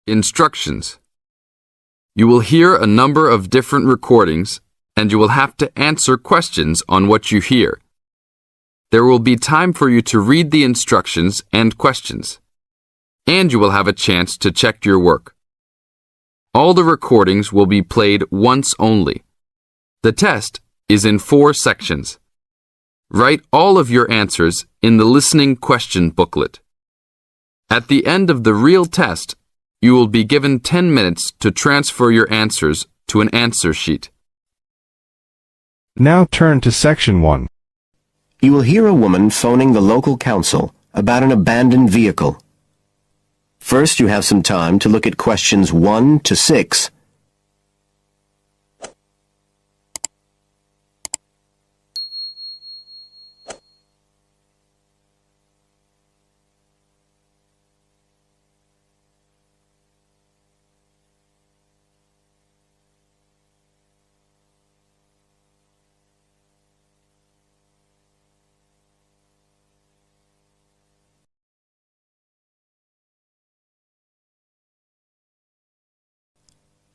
Instructions. You will hear a number of different recordings, and you will have to answer questions on what you hear. There will be time for you to read the instructions and questions, and you will have a chance to check your work. All the recordings will be played once only. The test is in 4 sections. Write all of your answers in the listening question booklet. At the end of the real test, you will be given 10 minutes to transfer your answers to an answer sheet. Now turn to Section 1. You will hear a woman phoning the local council about an abandoned vehicle. First, you have some time to look at questions 1 to 6.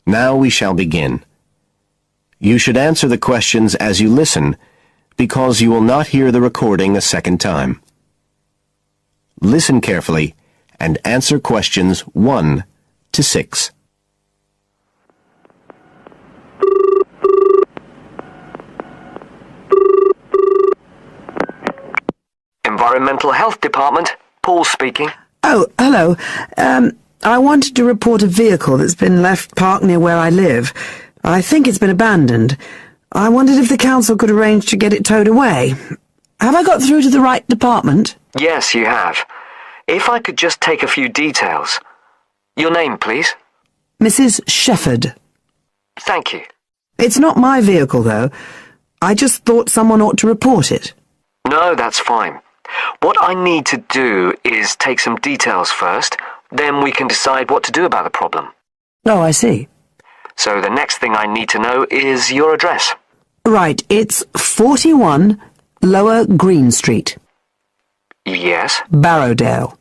Now we shall begin. You should answer the questions as you listen, because you will not hear the recording a second time. Listen carefully and answer questions 1 to 6. Environmental Health Department, Paul speaking. Oh, hello. I wanted to report a vehicle that's been left parked near where I live. I think it's been abandoned. I wondered if the council could arrange to get it towed away. Have I got through to the right department? Yes, you have. If I could just take a few details. Your name, please? Mrs. Shepherd. Thank you. It's not my vehicle, though. I just thought someone ought to report it. No, that's fine. What I need to do is take some details first, then we can decide what to do about the problem. Oh, I see. So the next thing I need to know is your address. Right, it's 41 Lower Green Street, Yes? Barrowdale.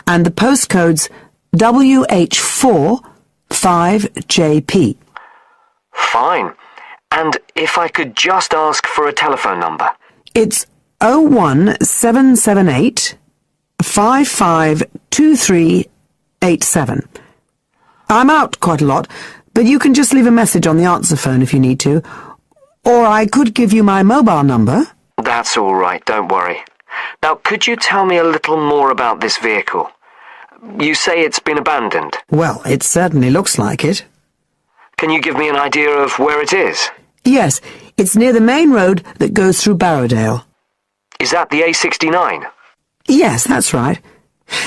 And the postcode's WH4 5JP. Fine. And if I could just ask for a telephone number. It's 01778 552387. I'm out quite a lot, but you can just leave a message on the answer phone if you need to. Or I could give you my mobile number. That's all right, don't worry. Now, could you tell me a little more about this vehicle? You say it's been abandoned. Well, it certainly looks like it. Can you give me an idea of where it is? Yes, it's near the main road that goes through Barrowdale. Is that the A69? Yes, that's right.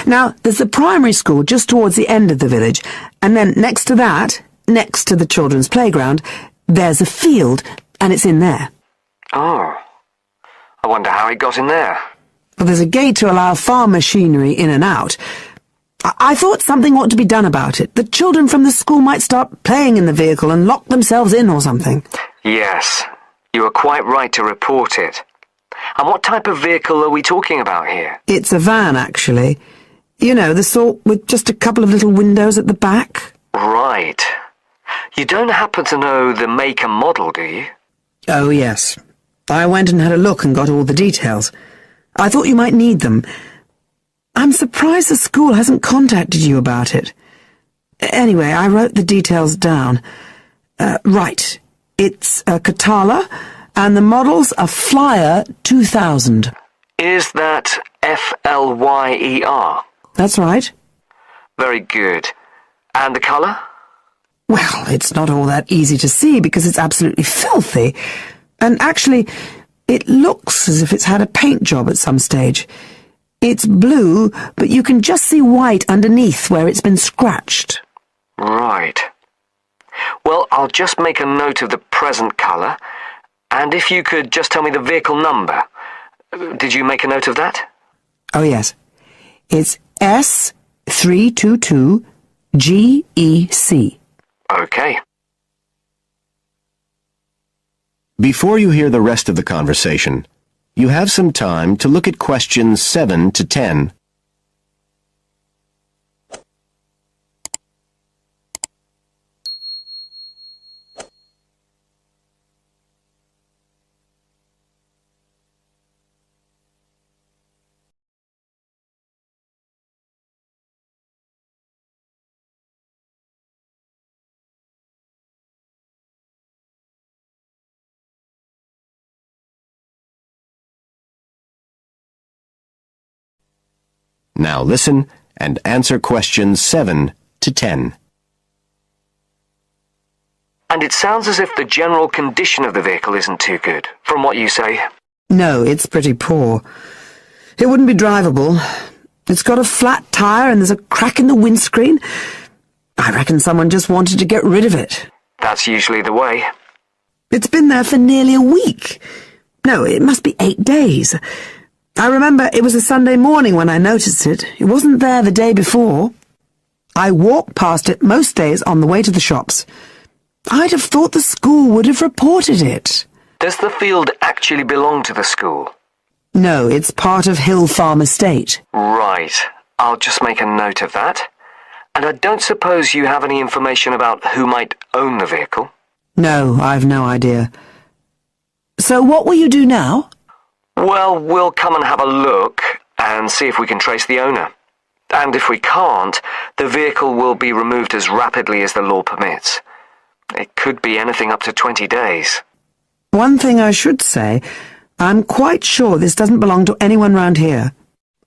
Now, there's a primary school just towards the end of the village, and then next to that, next to the children's playground, there's a field, and it's in there. Oh. I wonder how it got in there. Well, there's a gate to allow farm machinery in and out. I thought something ought to be done about it. The children from the school might start playing in the vehicle and lock themselves in or something. Yes, you are quite right to report it. And what type of vehicle are we talking about here? It's a van, actually. You know, the sort with just a couple of little windows at the back. Right. You don't happen to know the make and model, do you? Oh, yes. I went and had a look and got all the details. I thought you might need them. I'm surprised the school hasn't contacted you about it. Anyway, I wrote the details down. Right. It's a Catala, and the model's a Flyer 2000. Is that Flyer? That's right. Very good. And the colour? Well, it's not all that easy to see because it's absolutely filthy. And actually, it looks as if it's had a paint job at some stage. It's blue, but you can just see white underneath where it's been scratched. Right. Well, I'll just make a note of the present colour, and if you could just tell me the vehicle number. Did you make a note of that? Oh, yes. It's S322GEC. Okay. Before you hear the rest of the conversation, you have some time to look at questions 7 to 10. Now listen and answer questions 7 to 10. And it sounds as if the general condition of the vehicle isn't too good, from what you say. No, it's pretty poor. It wouldn't be drivable. It's got a flat tire and there's a crack in the windscreen. I reckon someone just wanted to get rid of it. That's usually the way. It's been there for nearly a week. No, it must be 8 days. I remember it was a Sunday morning when I noticed it. It wasn't there the day before. I walk past it most days on the way to the shops. I'd have thought the school would have reported it. Does the field actually belong to the school? No, it's part of Hill Farm Estate. Right. I'll just make a note of that. And I don't suppose you have any information about who might own the vehicle? No, I've no idea. So what will you do now? Well, we'll come and have a look and see if we can trace the owner. And if we can't, the vehicle will be removed as rapidly as the law permits. It could be anything up to 20 days. One thing I should say, I'm quite sure this doesn't belong to anyone round here.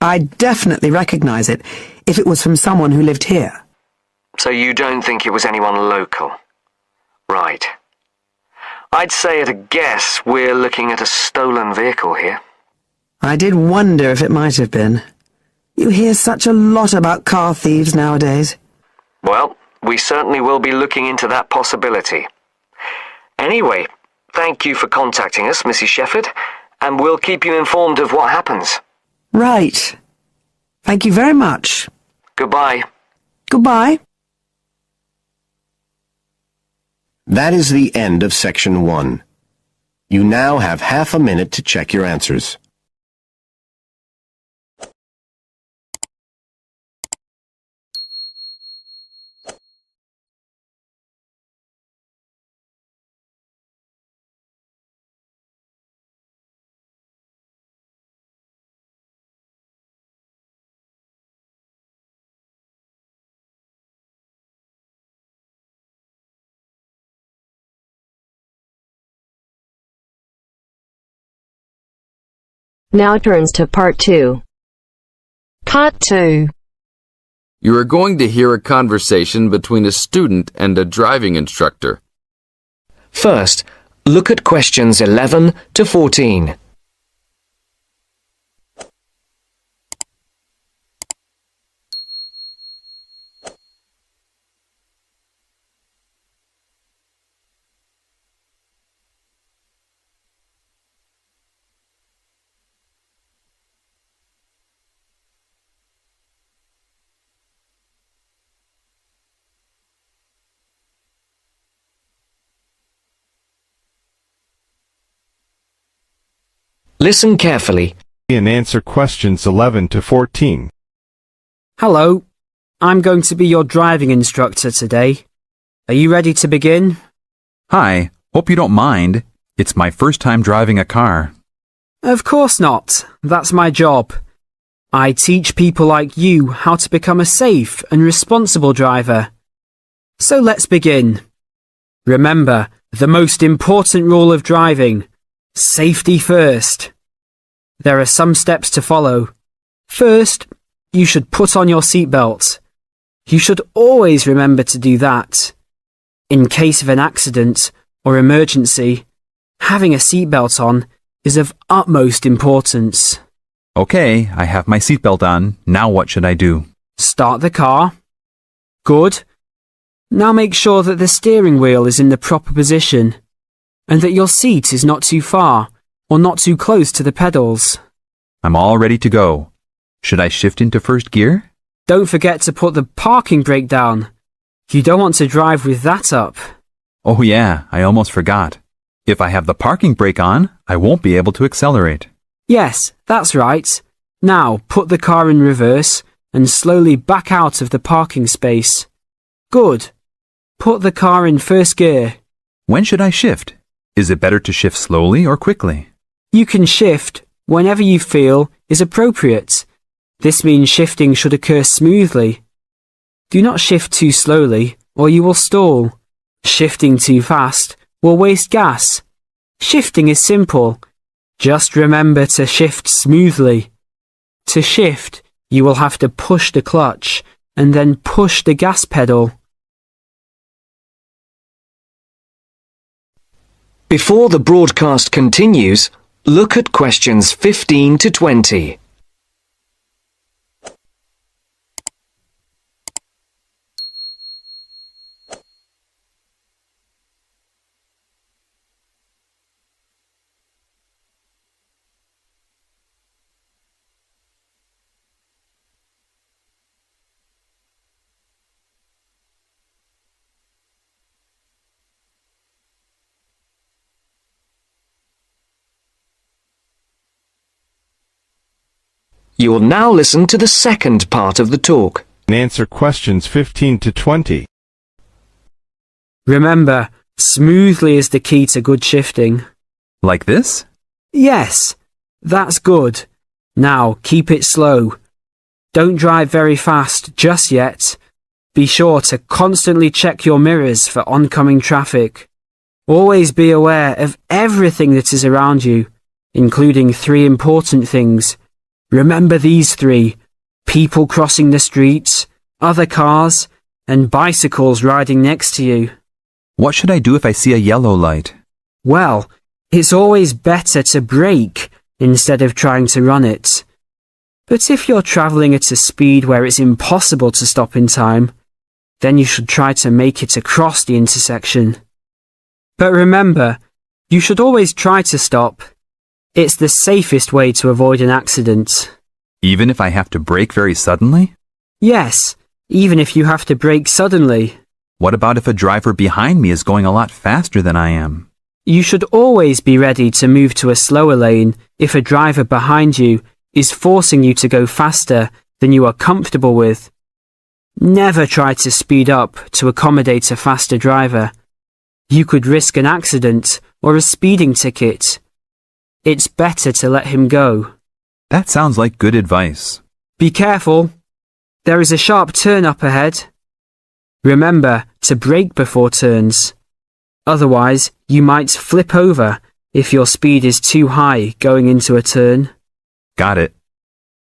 I'd definitely recognize it if it was from someone who lived here. So you don't think it was anyone local? Right. I'd say at a guess we're looking at a stolen vehicle here. I did wonder if it might have been. You hear such a lot about car thieves nowadays. Well, we certainly will be looking into that possibility. Anyway, thank you for contacting us, Mrs. Shefford, and we'll keep you informed of what happens. Right. Thank you very much. Goodbye. Goodbye. That is the end of Section 1. You now have half a minute to check your answers. Now turns to Part 2. Part 2. You are going to hear a conversation between a student and a driving instructor. First, look at questions 11 to 14. Listen carefully and answer questions 11 to 14. Hello, I'm going to be your driving instructor today. Are you ready to begin? Hi, hope you don't mind. It's my first time driving a car. Of course not. That's my job. I teach people like you how to become a safe and responsible driver. So let's begin. Remember, the most important rule of driving: safety first. There are some steps to follow. First, you should put on your seatbelt. You should always remember to do that. In case of an accident or emergency, having a seatbelt on is of utmost importance. Okay, I have my seatbelt on. Now what should I do? Start the car. Good. Now make sure that the steering wheel is in the proper position and that your seat is not too far or not too close to the pedals. I'm all ready to go. Should I shift into first gear? Don't forget to put the parking brake down. You don't want to drive with that up. Oh yeah, I almost forgot. If I have the parking brake on, I won't be able to accelerate. Yes, that's right. Now put the car in reverse and slowly back out of the parking space. Good. Put the car in first gear. When should I shift? Is it better to shift slowly or quickly? You can shift whenever you feel is appropriate. This means shifting should occur smoothly. Do not shift too slowly or you will stall. Shifting too fast will waste gas. Shifting is simple. Just remember to shift smoothly. To shift, you will have to push the clutch and then push the gas pedal. Before the broadcast continues, look at questions 15 to 20. You will now listen to the second part of the talk. And answer questions 15 to 20. Remember, smoothly is the key to good shifting. Like this? Yes, that's good. Now, keep it slow. Don't drive very fast just yet. Be sure to constantly check your mirrors for oncoming traffic. Always be aware of everything that is around you, including 3 important things. Remember these 3: people crossing the streets, other cars, and bicycles riding next to you. What should I do if I see a yellow light? Well, it's always better to brake instead of trying to run it. But if you're travelling at a speed where it's impossible to stop in time, then you should try to make it across the intersection. But remember, you should always try to stop. It's the safest way to avoid an accident. Even if I have to brake very suddenly? Yes, even if you have to brake suddenly. What about if a driver behind me is going a lot faster than I am? You should always be ready to move to a slower lane if a driver behind you is forcing you to go faster than you are comfortable with. Never try to speed up to accommodate a faster driver. You could risk an accident or a speeding ticket. It's better to let him go. That sounds like good advice. Be careful. There is a sharp turn up ahead. Remember to brake before turns. Otherwise, you might flip over if your speed is too high going into a turn. Got it.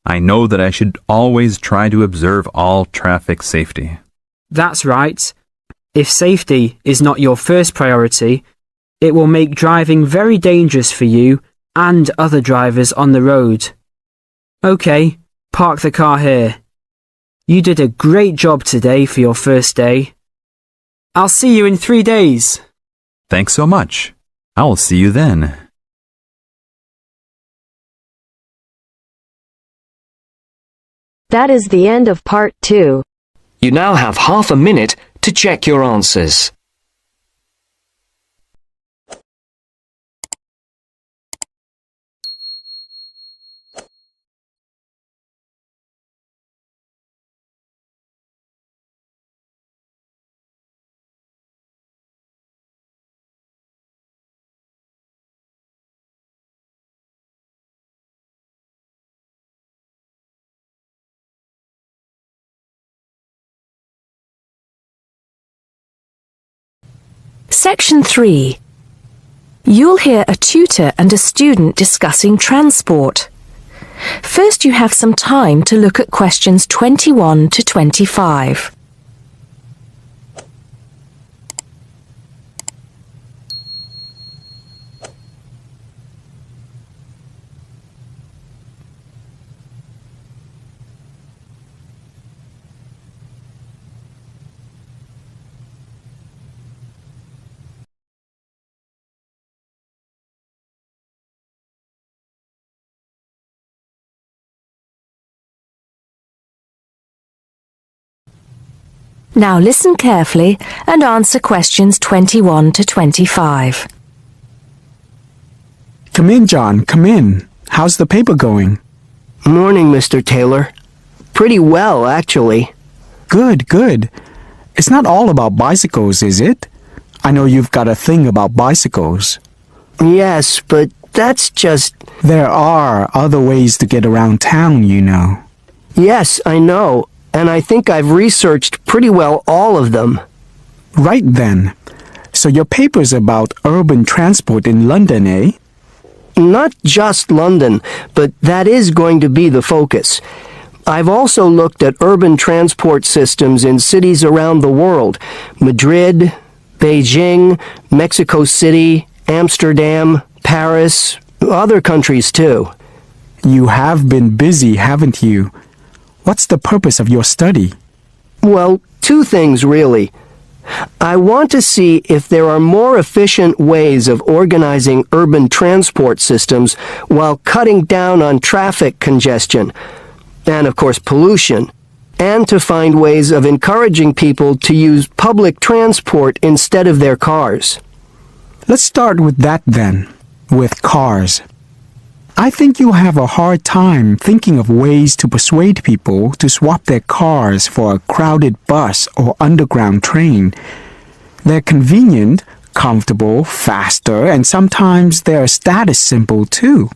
I know that I should always try to observe all traffic safety. That's right. If safety is not your first priority, it will make driving very dangerous for you and other drivers on the road. Okay, park the car here. You did a great job today for your first day. I'll see you in 3 days. Thanks so much. I will see you then. That is the end of part 2. You now have half a minute to check your answers. Section 3. You'll hear a tutor and a student discussing transport. First, you have some time to look at questions 21 to 25. Now listen carefully and answer questions 21 to 25. Come in, John, come in. How's the paper going? Morning, Mr. Taylor. Pretty well, actually. Good, good. It's not all about bicycles, is it? I know you've got a thing about bicycles. Yes, but that's just... There are other ways to get around town, you know. Yes, I know. And I think I've researched pretty well all of them. Right then. So your paper's about urban transport in London, eh? Not just London, but that is going to be the focus. I've also looked at urban transport systems in cities around the world: Madrid, Beijing, Mexico City, Amsterdam, Paris, other countries too. You have been busy, haven't you? What's the purpose of your study? Well, two things really. I want to see if there are more efficient ways of organizing urban transport systems while cutting down on traffic congestion, and of course pollution, and to find ways of encouraging people to use public transport instead of their cars. Let's start with that then, with cars. I think you'll have a hard time thinking of ways to persuade people to swap their cars for a crowded bus or underground train. They're convenient, comfortable, faster, and sometimes they're a status symbol too.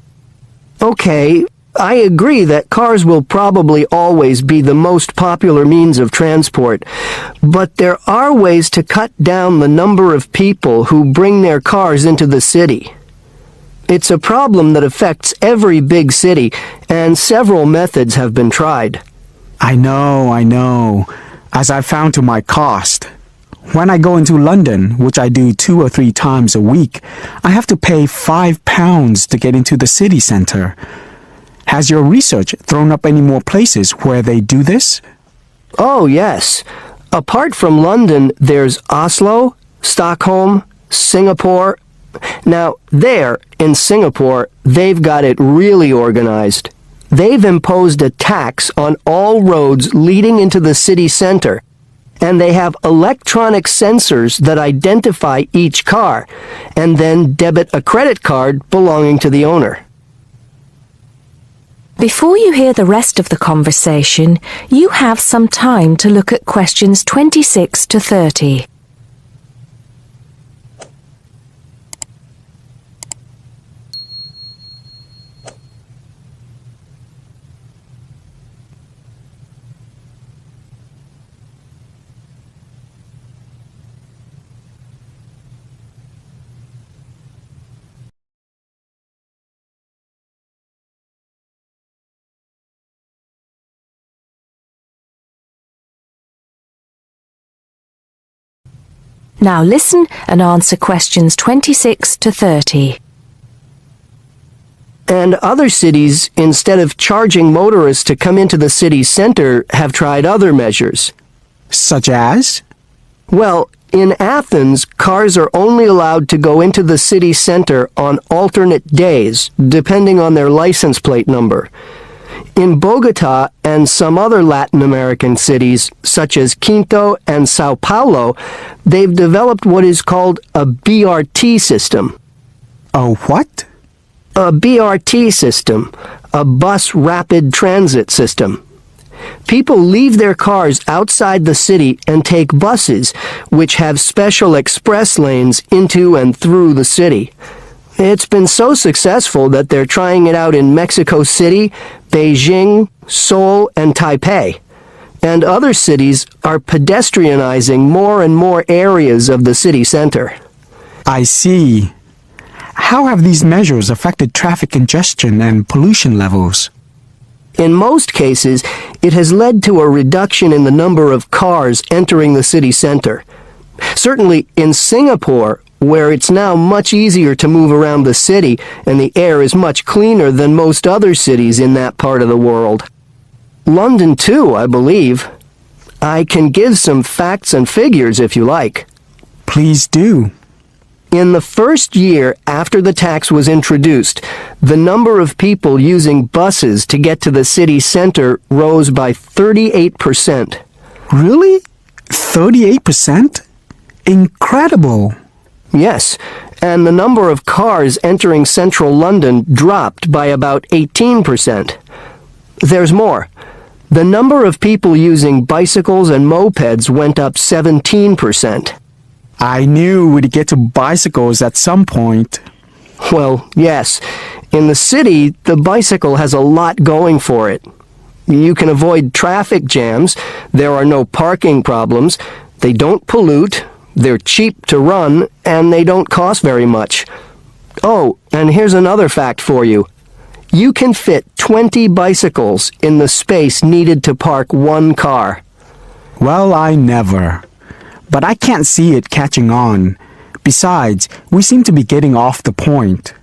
Okay, I agree that cars will probably always be the most popular means of transport, but there are ways to cut down the number of people who bring their cars into the city. It's a problem that affects every big city, and several methods have been tried. I know. As I've found to my cost. When I go into London, which I do 2 or 3 times a week, I have to pay £5 to get into the city centre. Has your research thrown up any more places where they do this? Oh, yes. Apart from London, there's Oslo, Stockholm, Singapore. Now, there, in Singapore, they've got it really organized. They've imposed a tax on all roads leading into the city center, and they have electronic sensors that identify each car, and then debit a credit card belonging to the owner. Before you hear the rest of the conversation, you have some time to look at questions 26 to 30. Now listen and answer questions 26 to 30. And other cities, instead of charging motorists to come into the city center, have tried other measures. Such as? Well, in Athens, cars are only allowed to go into the city center on alternate days, depending on their license plate number. In Bogota and some other Latin American cities, such as Quito and Sao Paulo, they've developed what is called a BRT system. A what? A BRT system, a bus rapid transit system. People leave their cars outside the city and take buses, which have special express lanes into and through the city. It's been so successful that they're trying it out in Mexico City, Beijing, Seoul, and Taipei. And other cities are pedestrianizing more and more areas of the city center. I see. How have these measures affected traffic congestion and pollution levels? In most cases, it has led to a reduction in the number of cars entering the city center. Certainly in Singapore, where it's now much easier to move around the city and the air is much cleaner than most other cities in that part of the world. London too, I believe. I can give some facts and figures if you like. Please do. In the first year after the tax was introduced, the number of people using buses to get to the city center rose by 38%. Really? 38%? Incredible! Yes, and the number of cars entering central London dropped by about 18%. There's more. The number of people using bicycles and mopeds went up 17%. I knew we'd get to bicycles at some point. Well, yes. In the city, the bicycle has a lot going for it. You can avoid traffic jams, there are no parking problems, they don't pollute, they're cheap to run, and they don't cost very much. Oh, and here's another fact for you. You can fit 20 bicycles in the space needed to park one car. Well, I never. But I can't see it catching on. Besides, we seem to be getting off the point.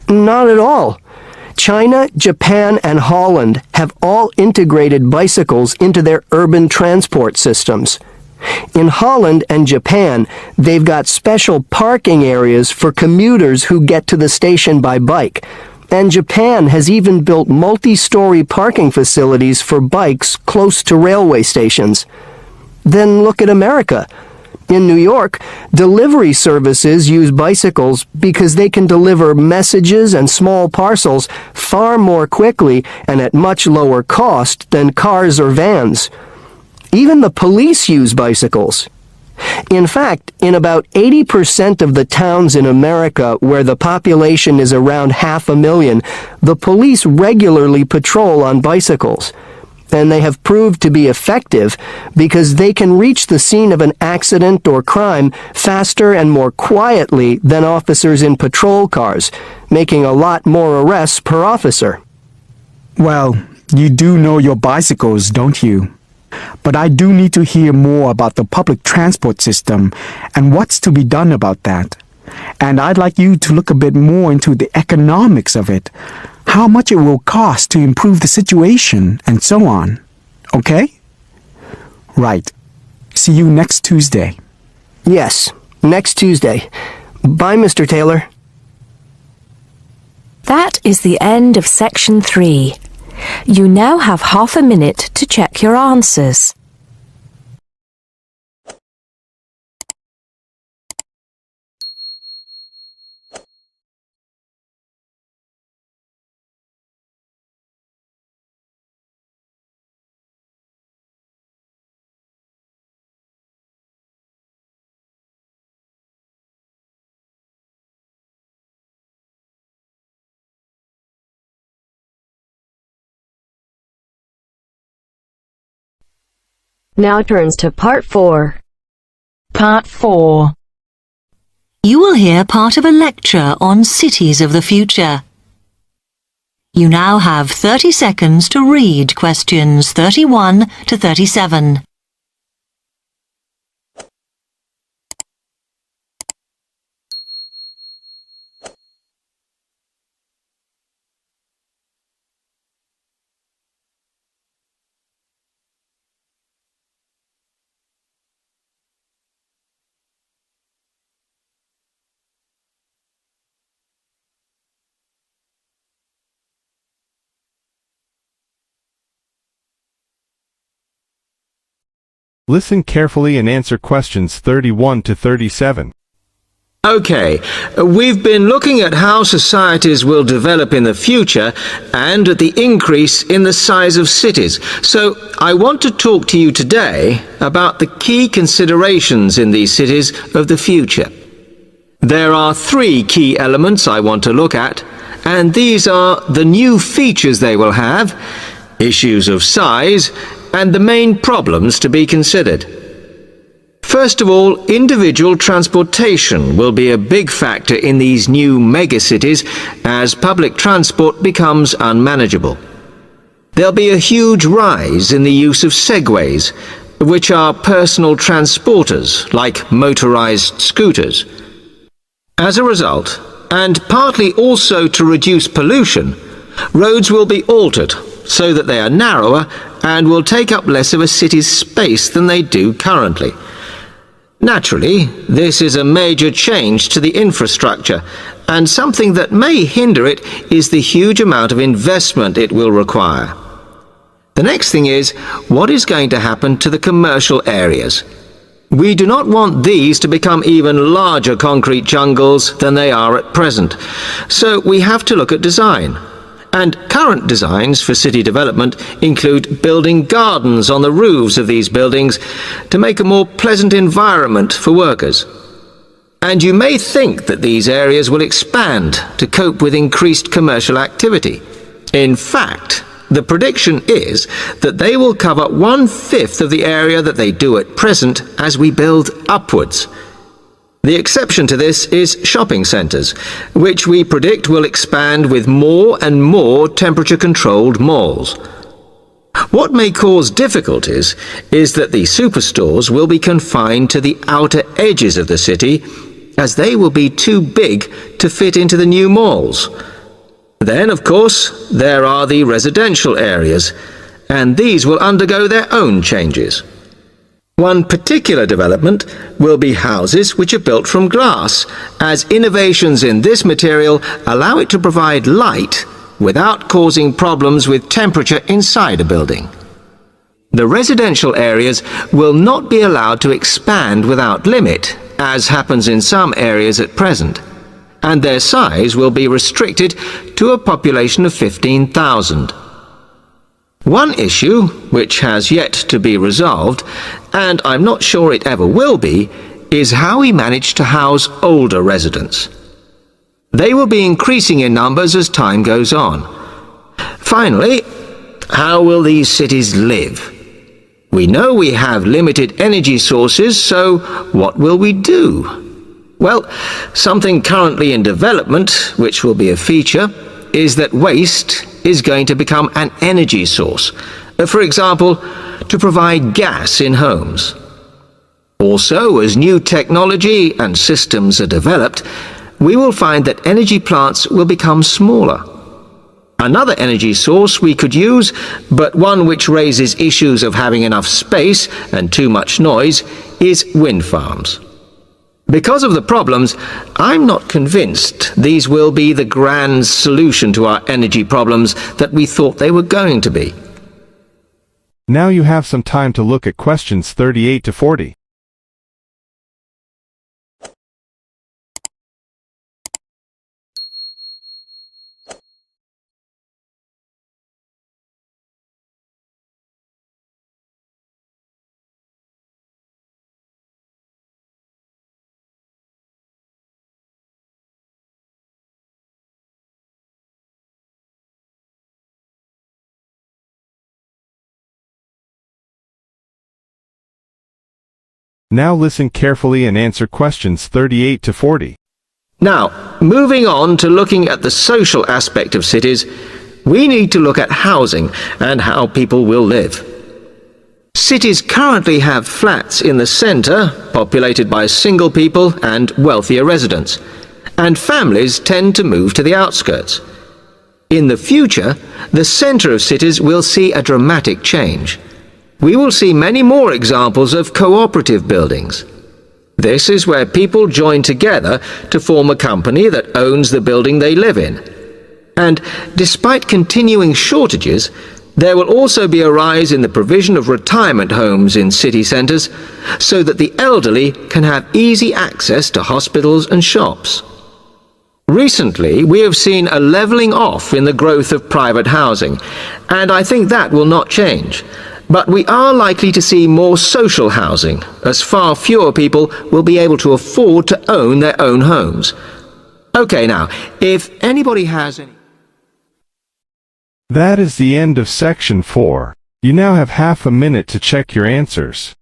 Not at all. China, Japan, and Holland have all integrated bicycles into their urban transport systems. In Holland and Japan, they've got special parking areas for commuters who get to the station by bike. And Japan has even built multi-story parking facilities for bikes close to railway stations. Then look at America. In New York, delivery services use bicycles because they can deliver messages and small parcels far more quickly and at much lower cost than cars or vans. Even the police use bicycles. In fact, in about 80% of the towns in America where the population is around 500,000, the police regularly patrol on bicycles. And they have proved to be effective because they can reach the scene of an accident or crime faster and more quietly than officers in patrol cars, making a lot more arrests per officer. Well, you do know your bicycles, don't you? But I do need to hear more about the public transport system and what's to be done about that. And I'd like you to look a bit more into the economics of it, how much it will cost to improve the situation, and so on. Okay? Right. See you next Tuesday. Yes, next Tuesday. Bye, Mr. Taylor. That is the end of section 3. You now have half a minute to check your answers. Now turns to Part 4. Part 4. You will hear part of a lecture on cities of the future. You now have 30 seconds to read questions 31 to 37. Listen carefully and answer questions 31 to 37. Okay, we've been looking at how societies will develop in the future and at the increase in the size of cities. So I want to talk to you today about the key considerations in these cities of the future. There are 3 key elements I want to look at, and these are the new features they will have, issues of size, and the main problems to be considered. First of all, individual transportation will be a big factor in these new megacities as public transport becomes unmanageable. There'll be a huge rise in the use of segways, which are personal transporters like motorized scooters. As a result, and partly also to reduce pollution, roads will be altered so that they are narrower and will take up less of a city's space than they do currently. Naturally, this is a major change to the infrastructure, and something that may hinder it is the huge amount of investment it will require. The next thing is, what is going to happen to the commercial areas? We do not want these to become even larger concrete jungles than they are at present, so we have to look at design. And current designs for city development include building gardens on the roofs of these buildings to make a more pleasant environment for workers. And you may think that these areas will expand to cope with increased commercial activity. In fact, the prediction is that they will cover 1/5 of the area that they do at present as we build upwards. The exception to this is shopping centres, which we predict will expand with more and more temperature-controlled malls. What may cause difficulties is that the superstores will be confined to the outer edges of the city, as they will be too big to fit into the new malls. Then, of course, there are the residential areas, and these will undergo their own changes. One particular development will be houses which are built from glass, as innovations in this material allow it to provide light without causing problems with temperature inside a building. The residential areas will not be allowed to expand without limit, as happens in some areas at present, and their size will be restricted to a population of 15,000. One issue, which has yet to be resolved, and I'm not sure it ever will be, is how we manage to house older residents. They will be increasing in numbers as time goes on. Finally, how will these cities live? We know we have limited energy sources, so what will we do? Well, something currently in development, which will be a feature, is that waste is going to become an energy source. For example, to provide gas in homes. Also, as new technology and systems are developed, we will find that energy plants will become smaller. Another energy source we could use, but one which raises issues of having enough space and too much noise, is wind farms. Because of the problems, I'm not convinced these will be the grand solution to our energy problems that we thought they were going to be. Now you have some time to look at questions 38 to 40. Now listen carefully and answer questions 38 to 40. Now, moving on to looking at the social aspect of cities, we need to look at housing and how people will live. Cities currently have flats in the centre, populated by single people and wealthier residents, and families tend to move to the outskirts. In the future, the centre of cities will see a dramatic change. We will see many more examples of cooperative buildings. This is where people join together to form a company that owns the building they live in. And despite continuing shortages, there will also be a rise in the provision of retirement homes in city centres, so that the elderly can have easy access to hospitals and shops. Recently, we have seen a levelling off in the growth of private housing, and I think that will not change. But we are likely to see more social housing, as far fewer people will be able to afford to own their own homes. Okay, now, if anybody has any... That is the end of section 4. You now have half a minute to check your answers.